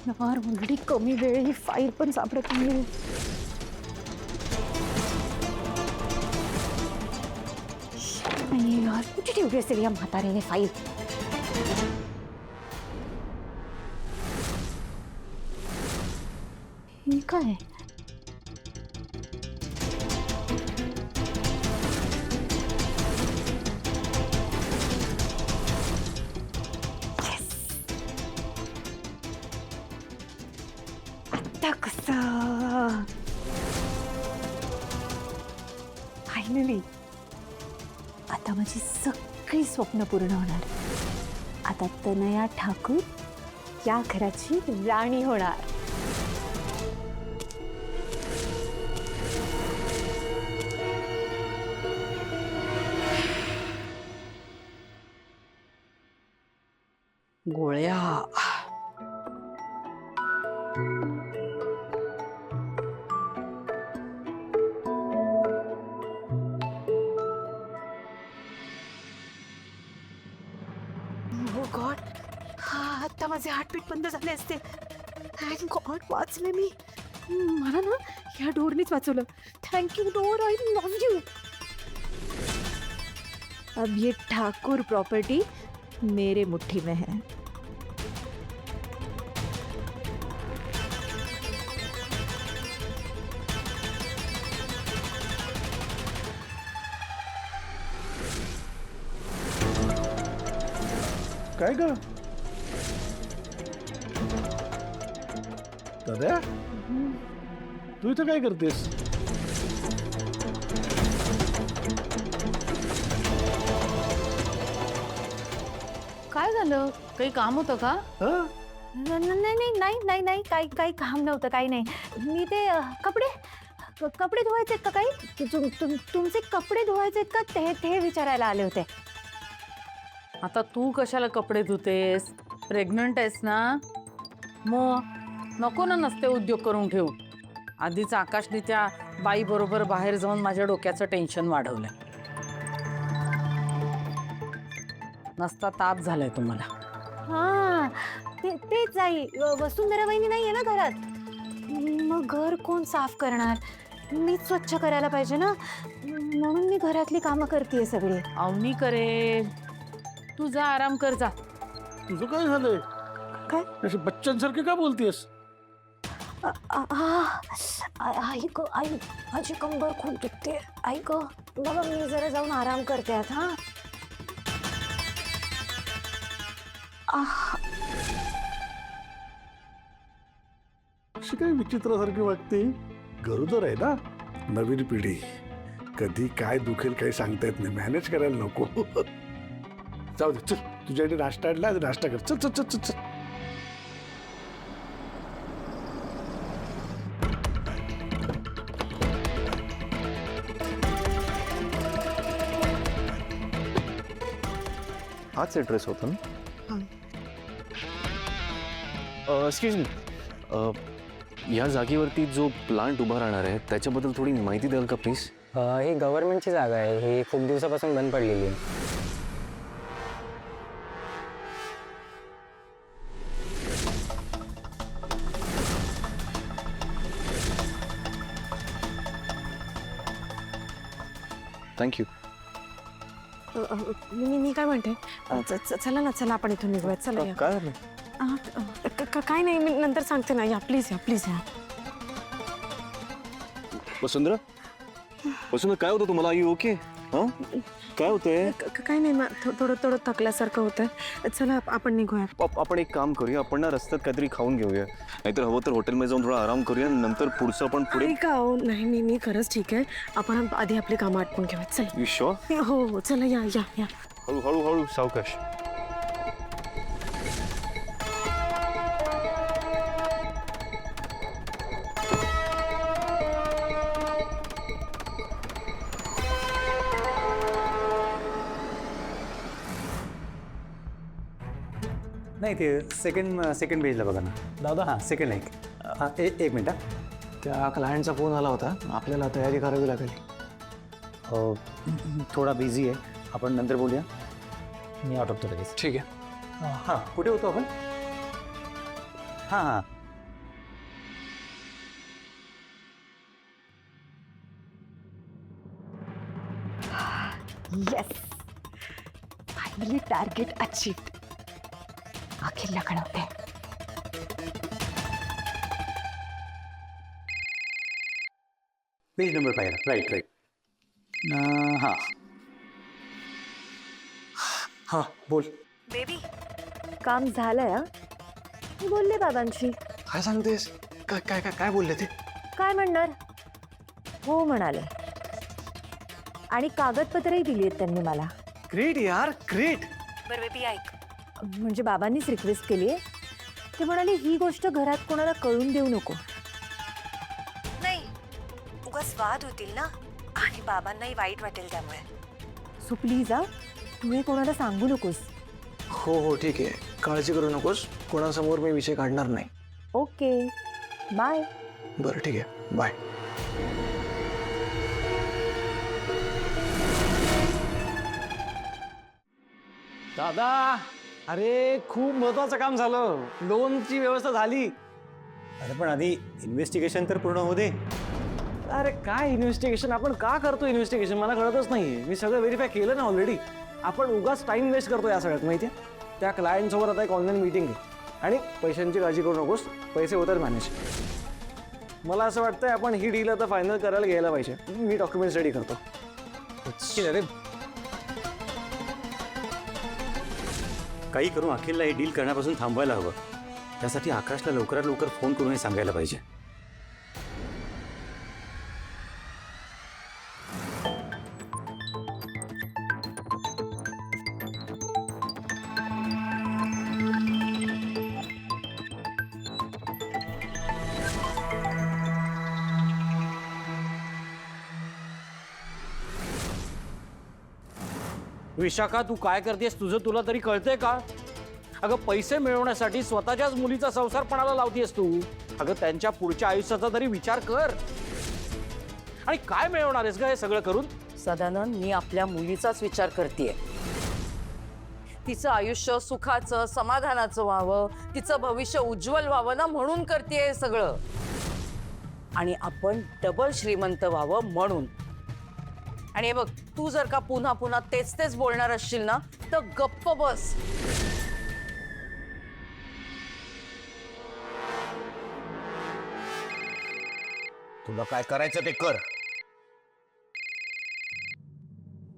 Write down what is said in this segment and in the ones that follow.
यार ऑलरेडी कमी वेळ, ही फाईल पण सापडत नाही. नाही यार, कुठे ठेवली असेल या म्हाताऱ्याने फाईल? ही काय? आता कसं? फायनली आता माझी सगळी स्वप्न पूर्ण होणार. आता तनया ठाकूर या घराची राणी होणार. गोळ्या. ओ गॉड, हा आता माझे हार्टबीट बंद झाले असते. थँक गॉड वाचले मी. मला ना ह्या डोरनीच वाचवलं. Thank you door, I love you. अब ये ठाकुर प्रॉपर्टी मेरे मुट्ठी में है. काय ग दादा, तू इथं काय करतेस? काय झालं? काही काम होतं का? हं? नाही काही काम नव्हतं, काही नाही. मी ते कपडे धुवायचे का काही? तुमचे कपडे धुवायचे का ते विचारायला आले होते. आता तू कशाला कपडे धुतेस? प्रेग्नंट आहेस ना, मग नको ना नसते उद्योग करून ठेवू. आधीच आकाशने त्या बाई बरोबर बाहेर जाऊन माझ्या डोक्याचं टेन्शन वाढवलंय. नसता ताप झालाय तुम्हाला. हा तेच जाई. वसुंधरा वहिनी नाहीये ना घरात, मग घर कोण साफ करणार? मीच स्वच्छ करायला पाहिजे ना, म्हणून मी घरातली कामं करतेय सगळी. अवनी करे, तू जा आराम कर जा. तुझं काय झालंय? काय? अशी बच्चांसारखी का बोलतेस? आई ग, आई माझी कंबर खूप दुखते. आई ग बाबा, मी जरा जाऊन आराम करते आता. अशी काय विचित्रासारखी वाटते? गरोदर आहे ना, नवीन पिढी, कधी काय दुखेल काही सांगता येत नाही. मॅनेज करायला नको. जाऊ दे, चल तुझ्याकडे नाश्ता आणला, नाश्ता कर. चल चल चल चल चल. हाच ॲड्रेस होता ना? एक्सक्यूज मी, या जागेवरती जो प्लांट उभा राहणार आहे त्याच्याबद्दल थोडी माहिती द्याल का प्लीज? ही गव्हर्नमेंटची जागा आहे. ही खूप दिवसापासून बंद पडलेली आहे. थँक्यू. मी काय म्हणते, चला ना, चला आपण इथून निघूयात. चला या. काय झालं? काय नाही, मी नंतर सांगते ना. या प्लीज, या प्लीज या. वसुंधरा, वसुंधरा काय होतं तुम्हाला? आई ओके? हां, काय होतंय? काय नाही, थोडं थकल्यासारखं होतंय. चला आपण निघूया. आपण एक काम करूया, आपण ना रस्त्यात काहीतरी खाऊन घेऊया, नाहीतर हवं तर हॉटेलमध्ये जाऊन थोडा आराम करूया, नंतर पुढचं आपण पुढे. का हो, नाही मी खरंच ठीक आहे. आपण आधी आपली कामं आटपून घेऊयात. चला. You sure? हो चला, या या या. हळू हळू सावकाश. नाही, ते सेकंड पेजला बघा ना दादा. हां, सेकंड एक. हां, एक मिनटं. त्या क्लायंटचा फोन आला होता, आपल्याला तयारी करावी लागेल. थोडा बिझी आहे, आपण नंतर बोलूया. मी आटोपतो लगेच. ठीक आहे. हां, कुठे होतो आपण? हां हां येस, फायनली टार्गेट अचीव्ड. अखिलला कळवते. Page number 5 right right. हां हां बोल. बेबी, काम झालंय. मी बोलले बाबांशी. काय सांगतेस? काय काय काय काय बोलले ते? काय म्हणणार, हो म्हणाले. आणि कागदपत्रही दिली आहेत त्यांनी मला. ग्रेट यार, ग्रेट. बरं बेबी ऐक, म्हणजे बाबांनीच रिक्वेस्ट केली आहे. ते म्हणाले ही गोष्ट घरात कोणाला कळून देऊ नको. नाही, उगाच वाद होतील ना, आणि बाबांनाही वाईट वाटेल त्यामुळे. सो प्लीज तू हे कोणाला सांगू नकोस. हो हो ठीक आहे, काळजी करू नकोस. कोणासमोर मी विषय काढणार नाही. Okay, bye. बरं ठीक आहे, बाय. दादा, अरे खूप महत्वाचं काम झालं. लोनची व्यवस्था झाली. अरे पण आधी इन्व्हेस्टिगेशन तर पूर्ण होऊ दे. अरे काय इन्व्हेस्टिगेशन? आपण का करतो इन्व्हेस्टिगेशन? मला कळतच नाही. मी सगळं व्हेरीफाय केलं ना ऑलरेडी. आपण उगाच टाइम वेस्ट करतो या सगळ्यात, माहिती आहे. त्या क्लायंटसोबत आता एक ऑनलाईन मीटिंग आहे आणि पैशांची काळजी करू नकोस. पैसे होतात मॅनेज. मला असं वाटतंय आपण ही डील आता फायनल करायला घ्यायला पाहिजे. मी डॉक्युमेंट्स रेडी करतो. अरे काही करून अखिलला हे डील करण्यापासून थांबवायला हवं. त्यासाठी आकाशला लवकरात लवकर फोन करून हे सांगायला पाहिजे. विशाखा, तू काय करतेस? तुला तरी कळतंय का? अगं, पैसे मिळवण्यासाठी स्वतःच्याच मुलीचा संसार पणाला लावतेस तू. अगं, त्यांच्या पुढच्या आयुष्याचा तरी विचार कर. आणि काय मिळवणार आहेस ग हे सगळं करून? सदानंद, मी आपल्या मुलीचाच विचार करतेय. तिचं आयुष्य सुखाचं समाधानाचं व्हावं, तिचं भविष्य उज्ज्वल व्हावं ना, म्हणून करतेय हे सगळं. आणि आपण डबल श्रीमंत व्हावं म्हणून. आणि हे बघ, तू जर का पुन्हा पुन्हा तेच तेच बोलणार असशील ना, तर गप्प बस. तुला काय करायचं ते कर.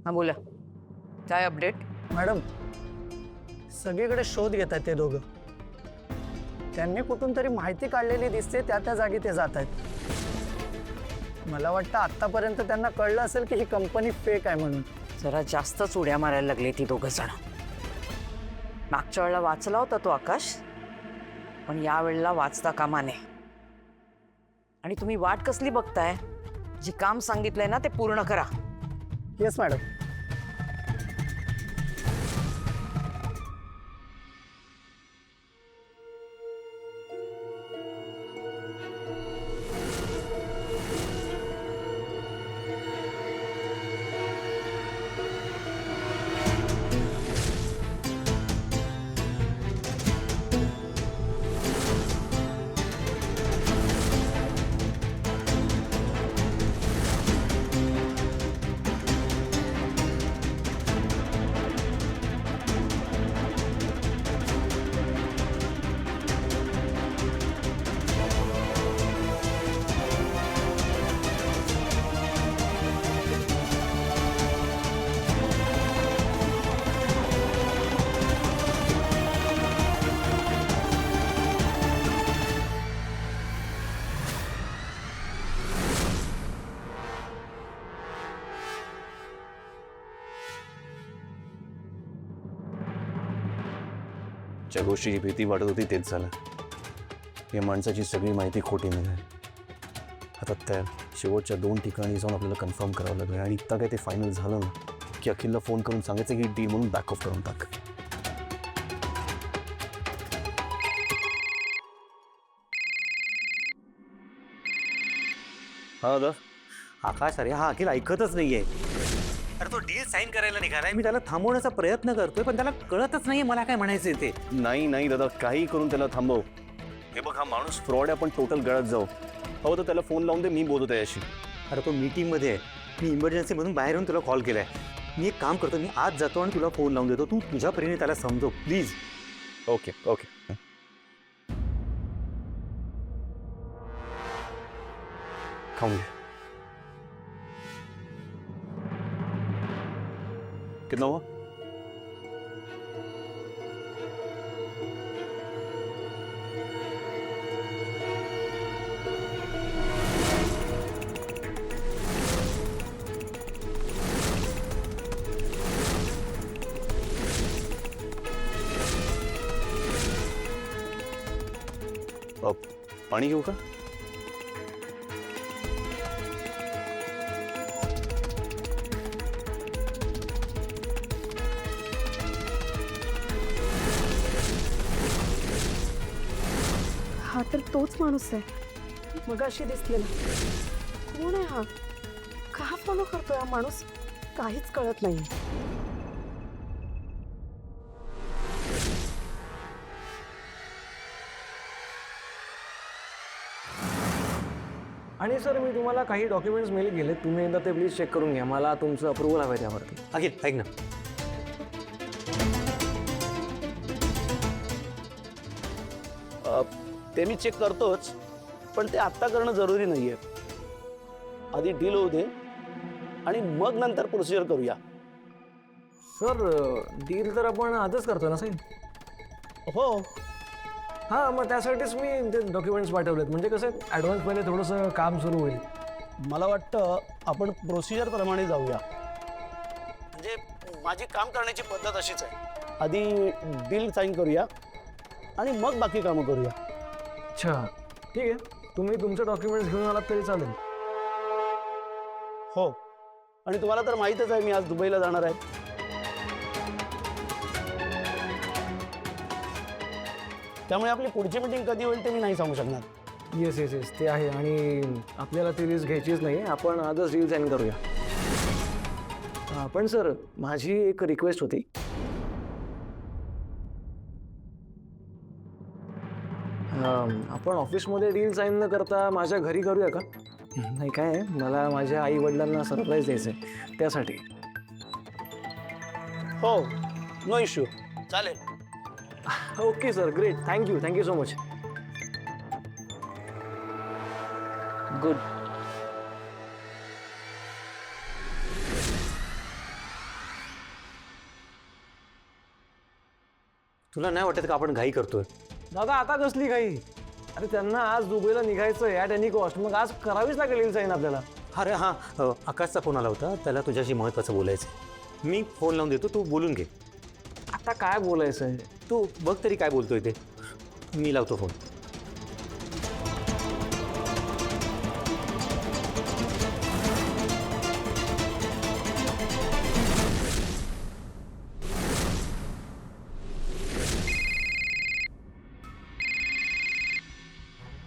हा बोला, काय अपडेट? मॅडम, सगळीकडे शोध घेत आहेत ते दोघं. त्यांनी कुठून तरी माहिती काढलेली दिसते, त्या जागी ते जात आहेत. मला वाटतं आत्तापर्यंत त्यांना कळलं असेल की ही कंपनी फेक आहे म्हणून. जरा जास्तच उड्या मारायला लागले ती दोघं जण. मागच्या वेळेला वाचला होता तो आकाश, पण या वेळेला वाचता कामा नये. आणि तुम्ही वाट कसली बघताय? जे काम सांगितलंय ना ते पूर्ण करा. Yes madam. ज्या गोष्टीची भीती वाटत होती तेच झालं. या माणसाची सगळी माहिती खोटी निघाली. आता त्या शेवटच्या 2 ठिकाणी जाऊन आपल्याला कन्फर्म करावं लागेल. आणि इतका काय ते फायनल झालं ना की अखिलला फोन करून सांगायचं की डील म्हणून बॅक ऑफ करून टाक. हा दादा. आकाश, अरे हा अखिल ऐकतच नाहीये. अरे तो डील साईन करायला निघालाय. मी त्याला थांबवण्याचा प्रयत्न करतोय, पण त्याला कळतच नाहीये मला काय म्हणायचंय ते. नाही नाही दादा, काही करून त्याला थांबव. हे बघ, हा माणूस फ्रॉड आहे, आपण टोटल गळत जाऊ. हो तर त्याला फोन लावून दे, मी बोलतो त्याच्याशी. अरे तो मीटिंगमध्ये आहे, मी इमर्जन्सीमधून बाहेर येऊन तुला कॉल केलाय. मी एक काम करतो, मी आज जातो आणि तुला फोन लावून देतो. तू तुझ्या परीने त्याला समजव प्लीज. Okay okay. खाऊन घे. कितना हुआ? पाणी घेऊ का? हा तर तोच माणूस आहे मगाशी दिसलेला. कोण आहे हा? का फॉलो करतोय हा माणूस? काहीच कळत नाही. आणि सर मी तुम्हाला काही डॉक्युमेंट्स मेल केले, तुम्ही एकदा ते प्लीज चेक करून घ्या. मला तुमचं अप्रुव्हल हवं आहे त्यावरती. अखिल ऐक ना, ते मी चेक करतोच, पण ते आत्ता करणं जरुरी नाहीये. आधी डील होऊ दे आणि मग नंतर प्रोसिजर करूया. सर डील तर आपण आजच करतो ना साहेब? हो, हां, मग त्यासाठीच मी ते डॉक्युमेंट्स पाठवलेत. म्हणजे कसं ॲडव्हान्समध्ये थोडंसं काम सुरू होईल. मला वाटतं आपण प्रोसिजर प्रमाणे जाऊया. म्हणजे माझी काम करण्याची पद्धत अशीच आहे. आधी डील साईन करूया आणि मग बाकी कामं करूया. अच्छा ठीक आहे, तुम्ही तुमचे डॉक्युमेंट्स घेऊन आलात तरी चालेल. हो, आणि तुम्हाला तर माहीतच आहे मी आज दुबईला जाणार आहे. त्यामुळे आपली पुढची मीटिंग कधी होईल ते मी नाही सांगू शकणार. येस येस येस, ते आहे. आणि आपल्याला ती रिस्क घ्यायचीच नाही. आपण आजच डील साईन करूया. पण सर माझी एक रिक्वेस्ट होती. आपण ऑफिसमध्ये डील साईन न करता माझ्या घरी करूया का? नाही काय, मला माझ्या आई वडिलांना सरप्राईज द्यायचं आहे त्यासाठी. हो, नो इश्यू, चालेल. Okay sir, great. Thank you so much. Good. तुला नाही वाटत का आपण घाई करतोय? दादा आता कसली काही? अरे त्यांना आज दुबईला निघायचं ॲट एनी कॉस्ट, मग आज करावीच लागेल डील साईन आपल्याला. अरे हां, आकाशचा फोन आला होता, त्याला तुझ्याशी महत्त्वाचं बोलायचं. मी फोन लावून देतो, तू बोलून घे. आता काय बोलायचं आहे? तू बघ तरी काय बोलतोय ते. मी लावतो फोन.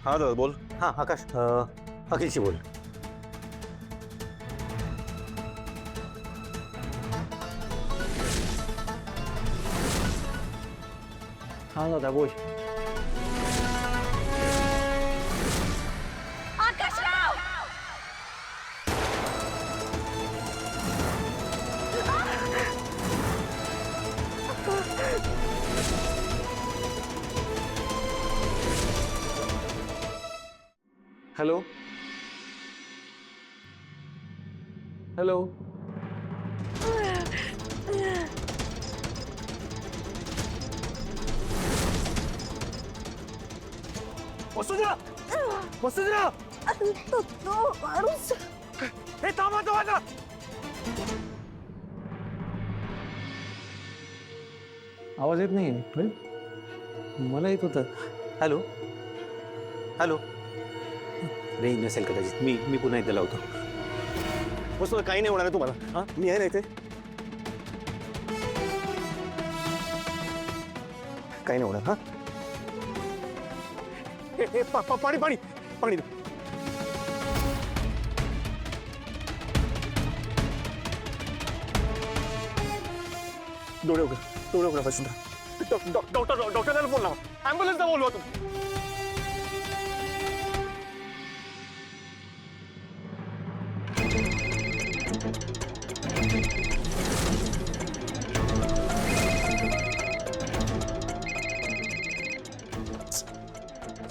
हां दादा बोल. हां आकाश, अखिलशी बोल. हां दादा बोल. Hello hello. वसुंधरा, वसुंधरा, हे थांबा थांबा. आवाज येत नाही. मला येत होतं. Hello hello. रेंज नसेल कदाचित. मी पुन्हा एकदा लावतो. वसुंधरा, काही नाही होणार आहे तुम्हाला. हां, मी आहे ना इथे. काही नाही होणार. हां, पाणी पाणी पाणी. डोळे उघडा वसुंधरा. डॉक्टरला फोन लावा, ॲम्ब्युलन्सला बोलवा तुम्ही.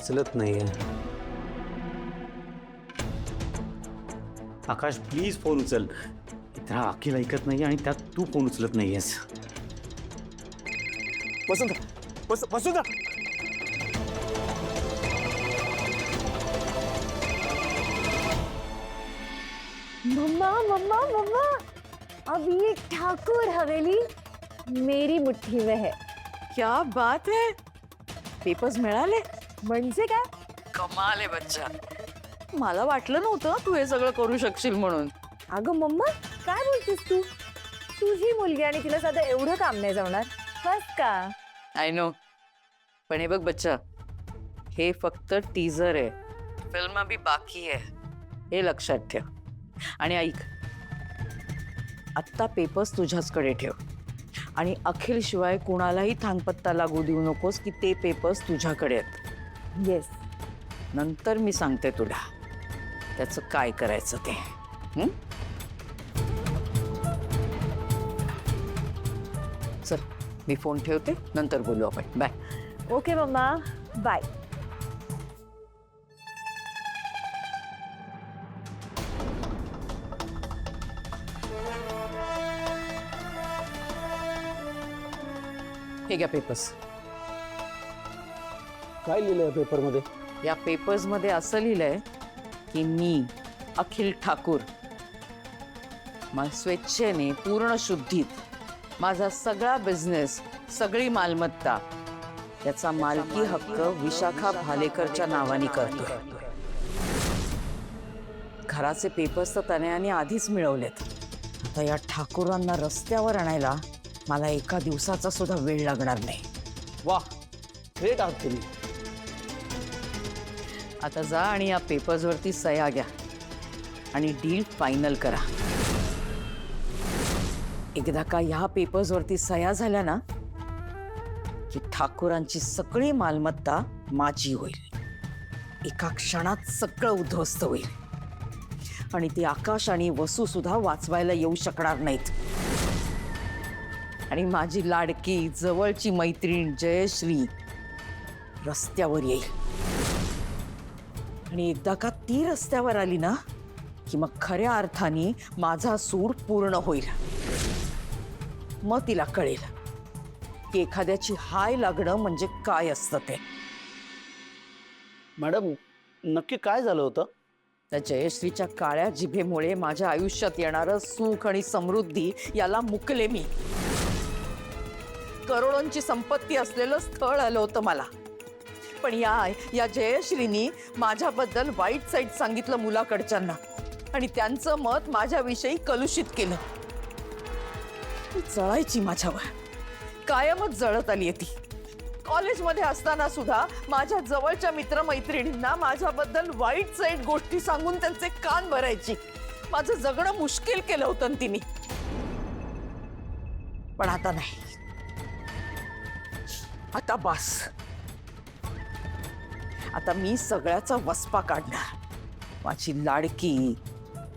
उचलत नाहीये. आकाश प्लीज फोन उचल. इथं अखिल ऐकत नाही आणि त्यात तू फोन उचलत नाहीयेस. वसुंधरा मम्मा मम्मा मम्मा, अब ये ठाकुर हवेली मेरी मुट्ठी में है. क्या बात है, पेपर्स मिळाले? म्हणजे काय? कमाल आहे बच्चा. मला वाटलं नव्हतं तू हे सगळं करू शकशील म्हणून. अगं मम्मा, काय बोलतेस तू? तुझी मुलगी आणि तिला साधं एवढं काम नाही जमणार. बस का? आय नो, पण हे बघ बच्चा, हे फक्त टीजर आहे, फिल्म अभी बाकी आहे, हे लक्षात ठेव. आणि ऐक, आत्ता पेपर्स तुझ्याचकडे ठेव आणि अखिल शिवाय कोणालाही थांगपत्ता लागू देऊ नकोस की ते पेपर्स तुझ्याकडे आहेत. येस. नंतर मी सांगते तुला त्याचं काय करायचं ते. हं? चल, मी फोन ठेवते, नंतर बोलू आपण. बाय. Okay mama, bye. हे घ्या पेपर्स. काय लिहिलंय पेपरमध्ये? या पेपर्समध्ये असं लिहिलंय की मी अखिल ठाकूर स्वेच्छेने पूर्ण शुद्धीत माझा सगळा बिझनेस, सगळी मालमत्ता, त्याचा मालकी हक्क विशाखा भालेकरच्या नावाने करतोय. घराचे पेपर्स तर त्याने आधीच मिळवलेत. आता या ठाकूरांना रस्त्यावर आणायला मला एका दिवसाचा सुद्धा वेळ लागणार नाही. वा, ग्रेट आहात तुम्ही. आता जा आणि या पेपर्सवरती सह्या घ्या आणि डील फायनल करा. एकदा का ह्या पेपर्सवरती सह्या झाल्या ना की ठाकूरांची सगळी मालमत्ता माझी होईल. एका क्षणात सगळं उद्ध्वस्त होईल आणि ती आकाश आणि वसू सुद्धा वाचवायला येऊ शकणार नाहीत. आणि माझी लाडकी जवळची मैत्रीण जयश्री रस्त्यावर येईल. आणि एकदा का ती रस्त्यावर आली ना की मग खऱ्या अर्थाने माझा सूर पूर्ण होईल. मग तिला कळेल की एखाद्याची हाय लागणं म्हणजे काय असतं ते. मॅडम, नक्की काय झालं होतं? त्या जयश्रीच्या काळ्या जिभेमुळे माझ्या आयुष्यात येणारं सुख आणि समृद्धी याला मुकले मी. करोडोंची संपत्ती असलेलं स्थळ आलं होतं मला. पण या जयश्रीनी माझ्याबद्दल वाईट साईट सांगितलं मुलाकडच्यांना आणि त्यांचं मत माझ्याविषयी कलुषित केलं. ती जळायची माझ्यावर, कायमच जळत आली ती. कॉलेजमध्ये असताना सुद्धा माझ्या जवळच्या मित्रमैत्रिणींना माझ्याबद्दल वाईट साईट गोष्टी सांगून त्यांचे कान भरायची. माझं जगणं मुश्किल केलं होतं तिने. पण आता नाही, आता बस. आता मी सगळ्याचा वसपा काढणार. माझी लाडकी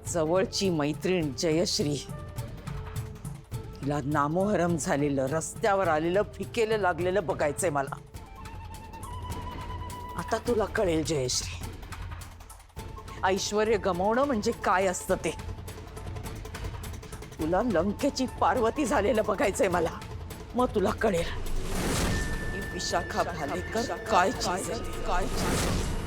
जवळची मैत्रीण जयश्री, तिला नामोहरम झालेलं, रस्त्यावर आलेलं, फिकेलं लागलेलं बघायचंय मला. आता तुला कळेल जयश्री, ऐश्वर्य गमावणं म्हणजे काय असतं ते. तुला लंकेची पार्वती झालेलं बघायचंय मला. मग तुला कळेल विशाखा भालेकर काय चीज आहे, काय चीज आहे.